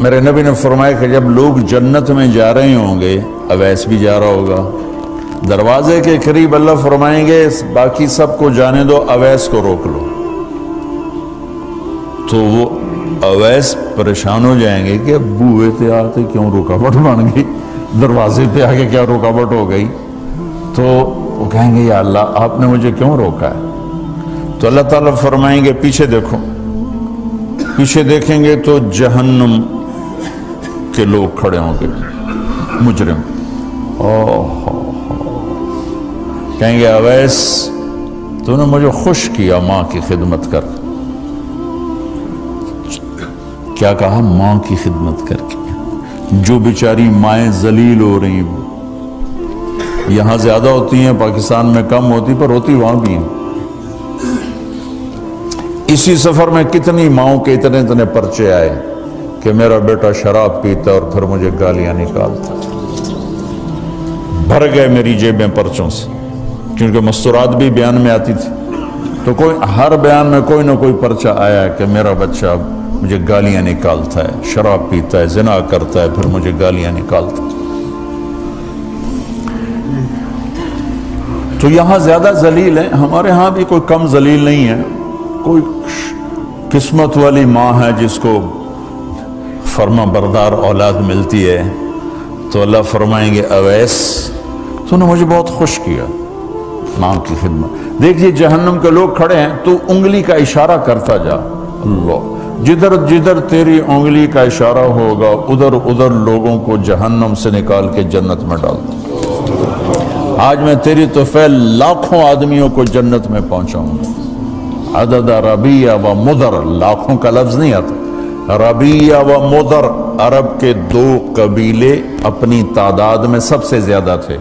میرے نبی نے فرمایا کہ جب لوگ جنت میں جا رہے ہوں گے، اویس بھی جا رہا ہوگا، دروازے کے قریب اللہ فرمائیں گے باقی سب کو جانے دو، اویس کو روک لو۔ تو وہ اویس پریشان ہو جائیں گے کہ بوئے پہ آتے کیوں رکاوٹ بن گئی، دروازے پہ آگے کیا رکاوٹ ہو گئی؟ تو وہ کہیں گے یا اللہ آپ نے مجھے کیوں روکا ہے؟ تو اللہ تعالیٰ فرمائیں گے پیچھے دیکھو۔ پیچھے دیکھیں گے تو جہنم کے لوگ کھڑے ہوں گے، مجرم۔ کہیں گے اویس تو نے مجھے خوش کیا ماں کی خدمت کر۔ کیا کہا؟ ماں کی خدمت کر کے۔ جو بیچاری مائیں ذلیل ہو رہی ہیں، یہاں زیادہ ہوتی ہیں، پاکستان میں کم ہوتی، پر ہوتی وہاں بھی ہیں۔ اسی سفر میں کتنی ماؤں کے اتنے پرچے آئے کہ میرا بیٹا شراب پیتا اور پھر مجھے گالیاں نکالتا۔ بھر گئے میری جیبیں پرچوں سے، کیونکہ مستورات بھی بیان میں آتی تھی، تو ہر بیان میں کوئی نہ کوئی پرچہ آیا کہ میرا بچہ مجھے گالیاں نکالتا ہے، شراب پیتا ہے، زنا کرتا ہے، پھر مجھے گالیاں نکالتا ہے۔ تو یہاں زیادہ ذلیل ہیں، ہمارے ہاں بھی کوئی کم ذلیل نہیں ہے۔ کوئی قسمت والی ماں ہے جس کو فرما بردار اولاد ملتی ہے، تو اللہ فرمائیں گے اویس تو نے مجھے بہت خوش کیا ماں کی خدمت۔ دیکھیے جہنم کے لوگ کھڑے ہیں، تو انگلی کا اشارہ کرتا جا، اللہ جدھر جدھر تیری انگلی کا اشارہ ہوگا ادھر ادھر لوگوں کو جہنم سے نکال کے جنت میں ڈال دوں۔ آج میں تیری طفیل لاکھوں آدمیوں کو جنت میں پہنچاؤں گا۔ عدد ربیہ و مدر، لاکھوں کا لفظ نہیں آتا، ربیہ و مدر عرب کے دو قبیلے اپنی تعداد میں سب سے زیادہ تھے۔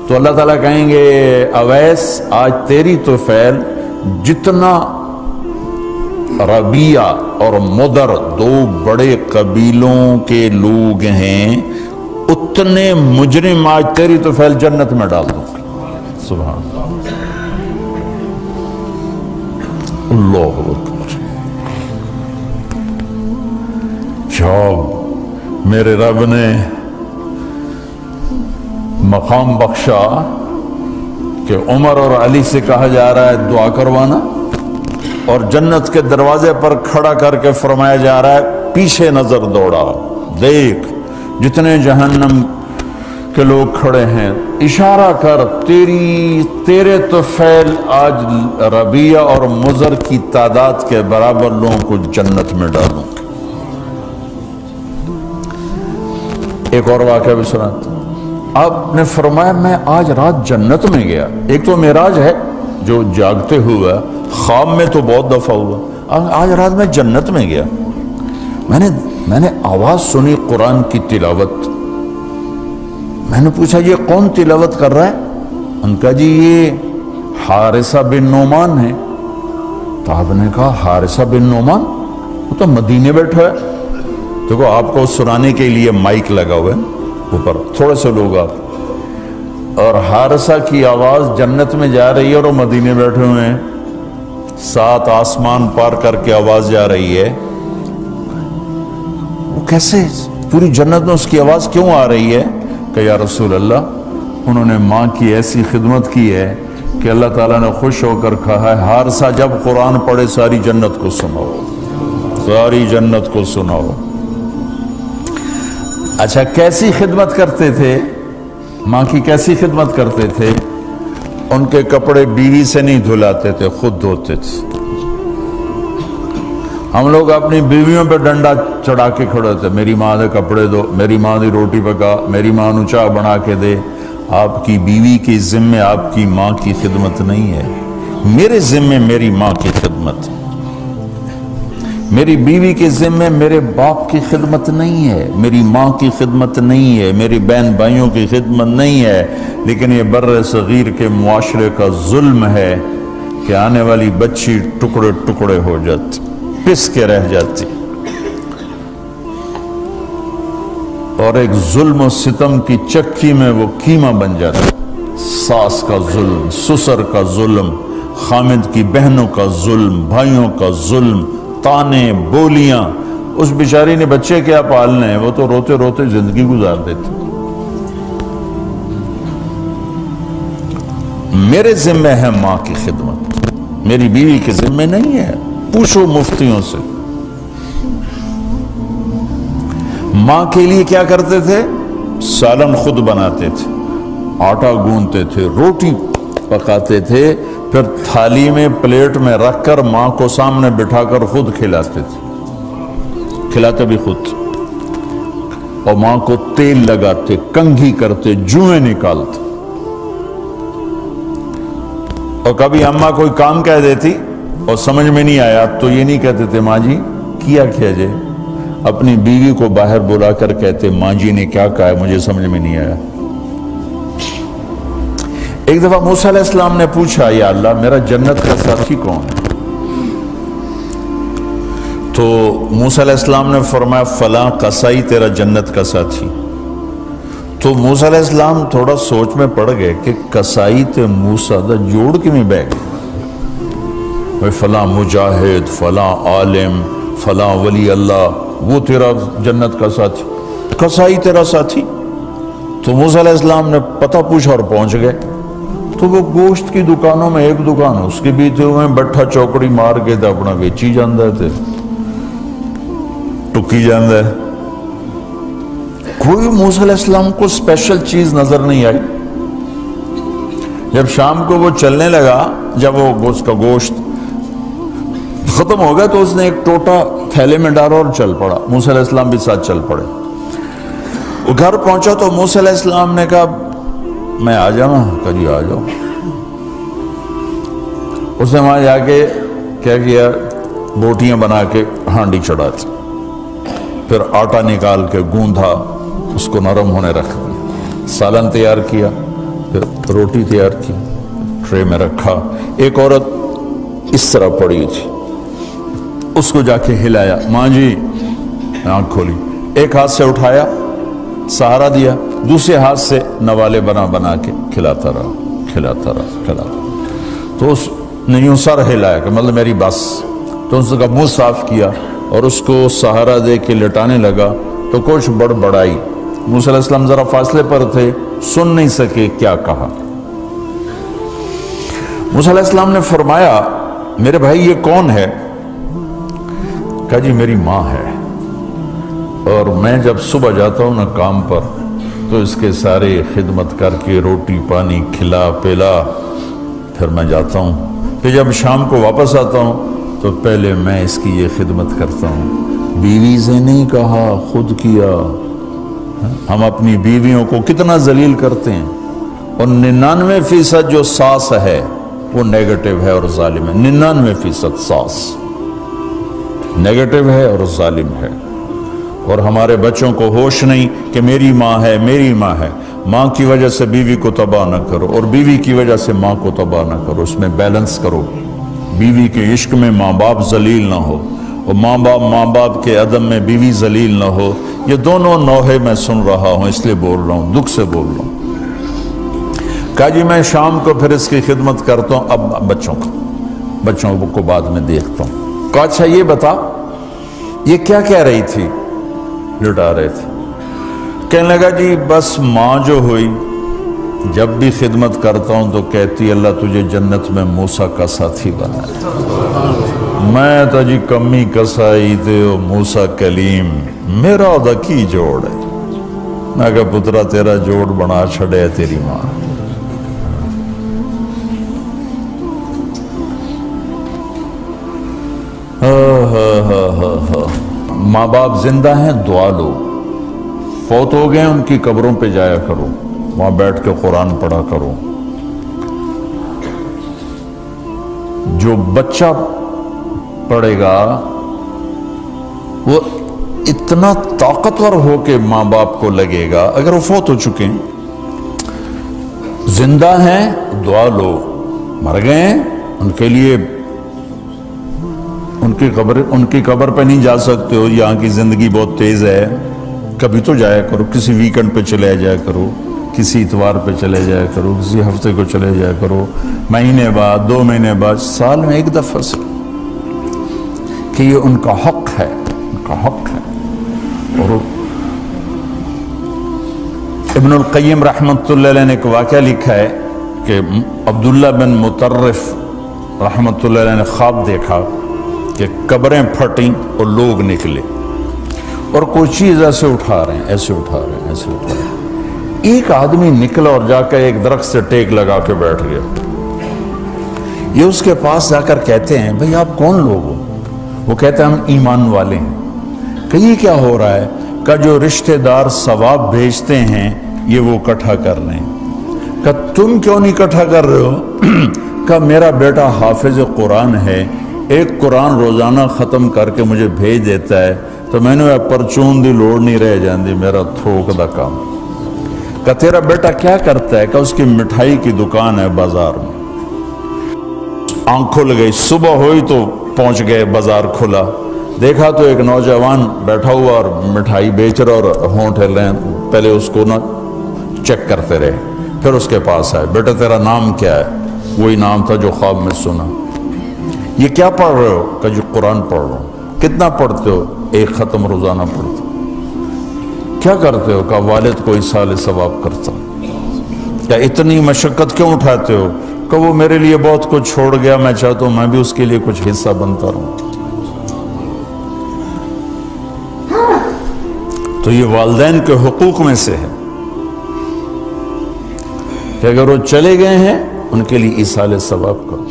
تو اللہ تعالیٰ کہیں گے اویس آج تیری طفیل جتنا ربیہ اور مدر دو بڑے قبیلوں کے لوگ ہیں، اتنے مجرم آج تیری طفیل جنت میں ڈال دوں۔ سبحان اللہ اکبر۔ جب میرے رب نے مقام بخشا کہ عمر اور علی سے کہا جا رہا ہے دعا کروانا، اور جنت کے دروازے پر کھڑا کر کے فرمایا جا رہا ہے پیچھے نظر دوڑا، دیکھ جتنے جہنم کے لوگ کھڑے ہیں، اشارہ کر تیرے طفیل آج ربیہ اور مضر کی تعداد کے برابر لوگوں کو جنت میں ڈالوں۔ ایک اور واقعہ بھی سناتا ہوں۔ آپ نے فرمایا میں آج رات جنت میں گیا۔ ایک تو معراج ہے جو جاگتے ہوئے، خواب میں تو بہت دفعہ ہوا، آج رات میں جنت میں گیا۔ میں نے آواز سنی قرآن کی تلاوت۔ میں نے پوچھا یہ کون تلاوت کر رہا ہے؟ ان کا جی یہ حارثہ بن نعمان ہے۔ تو آپ نے کہا حارثہ بن نعمان، وہ تو مدینے بیٹھا ہے۔ دیکھو آپ کو سنانے کے لیے مائک لگا ہوا ہے اوپر، تھوڑے سے لوگ آپ، اور حارثہ کی آواز جنت میں جا رہی ہے اور وہ مدینے بیٹھے ہوئے ہیں، 7 آسمان پار کر کے آواز جا رہی ہے۔ وہ کیسے پوری جنت میں اس کی آواز کیوں آ رہی ہے؟ کہ یا رسول اللہ انہوں نے ماں کی ایسی خدمت کی ہے کہ اللہ تعالیٰ نے خوش ہو کر کہا ہے حارثہ جب قرآن پڑھے ساری جنت کو سناؤ، ساری جنت کو سناؤ۔ اچھا کیسی خدمت کرتے تھے؟ ماں کی کیسی خدمت کرتے تھے؟ ان کے کپڑے بیوی سے نہیں دھلاتے تھے، خود دھوتے تھے۔ ہم لوگ اپنی بیویوں پہ ڈنڈا چڑھا کے کھڑے ہوتے، میری ماں دے کپڑے دو، میری ماں دی روٹی پکا، میری ماں نو چاہ بنا کے دے۔ آپ کی بیوی کی ذمہ آپ کی ماں کی خدمت نہیں ہے، میرے ذمہ میری ماں کی خدمت، میری بیوی کے ذمہ میرے باپ کی خدمت نہیں ہے، میری ماں کی خدمت نہیں ہے، میری بہن بھائیوں کی خدمت نہیں ہے۔ لیکن یہ بر صغیر کے معاشرے کا ظلم ہے کہ آنے والی بچی ٹکڑے ٹکڑے ہو جاتی، پس کے رہ جاتی، اور ایک ظلم و ستم کی چکی میں وہ قیمہ بن جاتا۔ ساس کا ظلم، سسر کا ظلم، خامد کی بہنوں کا ظلم، بھائیوں کا ظلم، تانے بولیاں، اس بیچاری نے بچے کیا پالنے ہیں، وہ تو روتے روتے زندگی گزار دیتی۔ میرے ذمہ ہے ماں کی خدمت، میری بیوی کے ذمہ نہیں ہے۔ پوچھو مفتیوں سے، ماں کے لیے کیا کرتے تھے؟ سالن خود بناتے تھے، آٹا گوندتے تھے، روٹی پکاتے تھے، پھر تھالی میں پلیٹ میں رکھ کر ماں کو سامنے بٹھا کر خود کھلاتے تھے، کھلاتے بھی خود، اور ماں کو تیل لگاتے، کنگھی کرتے، جوئیں نکالتے۔ اور کبھی اماں کوئی کام کہہ دیتی اور سمجھ میں نہیں آیا تو یہ نہیں کہتے تھے ماں جی کیا جائے، اپنی بیوی کو باہر بلا کر کہتے ماں جی نے کیا کہا ہے مجھے سمجھ میں نہیں آیا۔ ایک دفعہ موسیٰ علیہ السلام نے پوچھا یا اللہ میرا جنت کا ساتھی کون ہے؟ تو موسیٰ علیہ السلام نے فرمایا فلاں قصائی تیرا جنت کا ساتھی۔ تو موسیٰ علیہ السلام تھوڑا سوچ میں پڑ گئے کہ قصائی تے موسیٰ دا جوڑ کی میں بہ گئے، فلاں مجاہد، فلاں عالم، فلاں ولی اللہ وہ تیرا جنت کا ساتھی، قصائی تیرا ساتھی۔ تو موسیٰ علیہ السلام نے پتہ پوچھا اور پہنچ گئے۔ تو وہ گوشت کی دکانوں میں ایک دکان اس کے بھی تھے، ہوئے بٹھا چوکڑی مار کے تھا اپنا بیچی جاندہ تھے، ٹکی جاندہ ہے۔ کوئی موسیٰ علیہ السلام کو اسپیشل چیز نظر نہیں آئی۔ جب شام کو وہ چلنے لگا، جب وہ اس کا گوشت ختم ہو گیا تو اس نے ایک ٹوٹا تھیلے میں ڈالا اور چل پڑا، موسیٰ علیہ السلام بھی ساتھ چل پڑے۔ وہ گھر پہنچا تو موسیٰ علیہ السلام نے کہا میں آ جاؤں؟ کہا جی آ جاؤ۔ اس نے وہاں جا کے کیا کیا، بوٹیاں بنا کے ہانڈی چڑھا تھی، پھر آٹا نکال کے گوندھا، اس کو نرم ہونے رکھ دیا، سالن تیار کیا، پھر روٹی تیار کی، ٹرے میں رکھا۔ ایک عورت اس طرح پڑی تھی، اس کو جا کے ہلایا، ماں جی، آنکھ کھولی، ایک ہاتھ سے اٹھایا سہارا دیا، دوسرے ہاتھ سے نوالے بنا کے کھلاتا رہا۔ تو اس نے یوں سر ہلایا کہ مطلب میری بس، تو اس کا منہ صاف کیا اور اس کو سہارا دے کے لٹانے لگا تو کچھ بڑبڑائی۔ موسیٰ علیہ السلام ذرا فاصلے پر تھے، سن نہیں سکے کیا کہا۔ موسیٰ علیہ السلام نے فرمایا میرے بھائی یہ کون ہے؟ کہا جی میری ماں ہے، اور میں جب صبح جاتا ہوں نا کام پر تو اس کے سارے خدمت کر کے روٹی پانی کھلا پلا پھر میں جاتا ہوں، پھر جب شام کو واپس آتا ہوں تو پہلے میں اس کی یہ خدمت کرتا ہوں۔ بیوی سے نہیں کہا، خود کیا۔ ہم اپنی بیویوں کو کتنا ذلیل کرتے ہیں، اور 99% جو ساس ہے وہ نیگیٹو ہے اور ظالم ہے۔ 99% ساس نیگیٹو ہے اور ظالم ہے، اور ہمارے بچوں کو ہوش نہیں کہ میری ماں ہے، میری ماں ہے۔ ماں کی وجہ سے بیوی کو تباہ نہ کرو، اور بیوی کی وجہ سے ماں کو تباہ نہ کرو، اس میں بیلنس کرو۔ بیوی کے عشق میں ماں باپ ذلیل نہ ہو، اور ماں باپ کے عدم میں بیوی ذلیل نہ ہو۔ یہ دونوں نوحے میں سن رہا ہوں، اس لیے بول رہا ہوں، دکھ سے بول رہا ہوں۔ کہا جی میں شام کو پھر اس کی خدمت کرتا ہوں، اب بچوں کو بعد میں دیکھتا ہوں۔ کہا اچھا یہ بتا یہ کیا کہہ رہی تھی؟ لٹا رہے تھے۔ کہنے لگا جی بس ماں جو ہوئی جب بھی خدمت کرتا ہوں تو کہتی اللہ تجھے جنت میں موسیٰ کا ساتھی بنائے۔ میں تو جی کمی کسائی تے موسیٰ کلیم میرا دا کی جوڑ ہے۔ میں کہا پترا تیرا جوڑ بنا چھڑے تیری ماں۔ ماں باپ زندہ ہیں دعا لو، فوت ہو گئے ان کی قبروں پہ جایا کرو، وہاں بیٹھ کے قرآن پڑھا کرو۔ جو بچہ پڑھے گا وہ اتنا طاقتور ہو کے ماں باپ کو لگے گا، اگر وہ فوت ہو چکے ہیں، زندہ ہیں دعا لو، مر گئے ہیں ان کے لیے ان کی قبر پہ نہیں جا سکتے ہو، یہاں کی زندگی بہت تیز ہے، کبھی تو جایا کرو، کسی ویکنڈ پہ چلے جایا کرو، کسی اتوار پہ چلے جایا کرو، کسی ہفتے کو چلے جایا کرو، مہینے بعد 2 مہینے بعد، سال میں 1 دفعہ سے، کہ یہ ان کا حق ہے، ان کا حق ہے۔ اور ابن القیم رحمۃ اللہ علیہ نے ایک واقعہ لکھا ہے کہ عبداللہ بن مطرف رحمۃ اللہ علیہ نے خواب دیکھا کہ قبریں پھٹیں اور لوگ نکلے اور کوئی چیز ایسے اٹھا رہے ہیں، ایسے اٹھا رہے ہیں، ایسے اٹھا رہے ہیں۔ ایک آدمی نکلا اور جا کر ایک درخت سے ٹیک لگا کے بیٹھ گیا۔ یہ اس کے پاس جا کر کہتے ہیں بھئی آپ کون لوگ ہو؟ وہ کہتے ہیں ہم ایمان والے ہیں۔ کہ یہ کیا ہو رہا ہے؟ کہ جو رشتہ دار ثواب بھیجتے ہیں یہ وہ اکٹھا کر رہے ہیں۔ کہ تم کیوں نہیں اکٹھا کر رہے ہو؟ کہ میرا بیٹا حافظ قرآن ہے، ایک قرآن روزانہ ختم کر کے مجھے بھیج دیتا ہے، تو میں نے پرچون دی لوڑ نہیں رہ جاندی، میرا تھوک دا کام۔ کہ تیرا بیٹا کیا کرتا ہے؟ کہ اس کی مٹھائی کی دکان ہے بازار میں۔ آنکھ کھل گئی، صبح ہوئی تو پہنچ گئے، بازار کھلا، دیکھا تو ایک نوجوان بیٹھا ہوا اور مٹھائی بیچ رہا اور ہونٹ ہل رہے ہیں۔ پہلے اس کو نہ چیک کرتے رہے، پھر اس کے پاس آئے، بیٹا تیرا نام کیا ہے؟ وہی نام تھا جو خواب میں سنا۔ یہ کیا پڑھ رہے ہو؟ کہ جو قرآن پڑھ رہا ہوں۔ کتنا پڑھتے ہو؟ ایک ختم روزانہ پڑھتے ہو۔ کیا کرتے ہو؟ کہ والد کو ایصال ثواب کرتا۔ کیا اتنی مشقت کیوں اٹھاتے ہو؟ کہ وہ میرے لیے بہت کچھ چھوڑ گیا، میں چاہتا ہوں میں بھی اس کے لیے کچھ حصہ بنتا رہوں۔ تو یہ والدین کے حقوق میں سے ہے کہ اگر وہ چلے گئے ہیں ان کے لیے ایصال ثواب کرو۔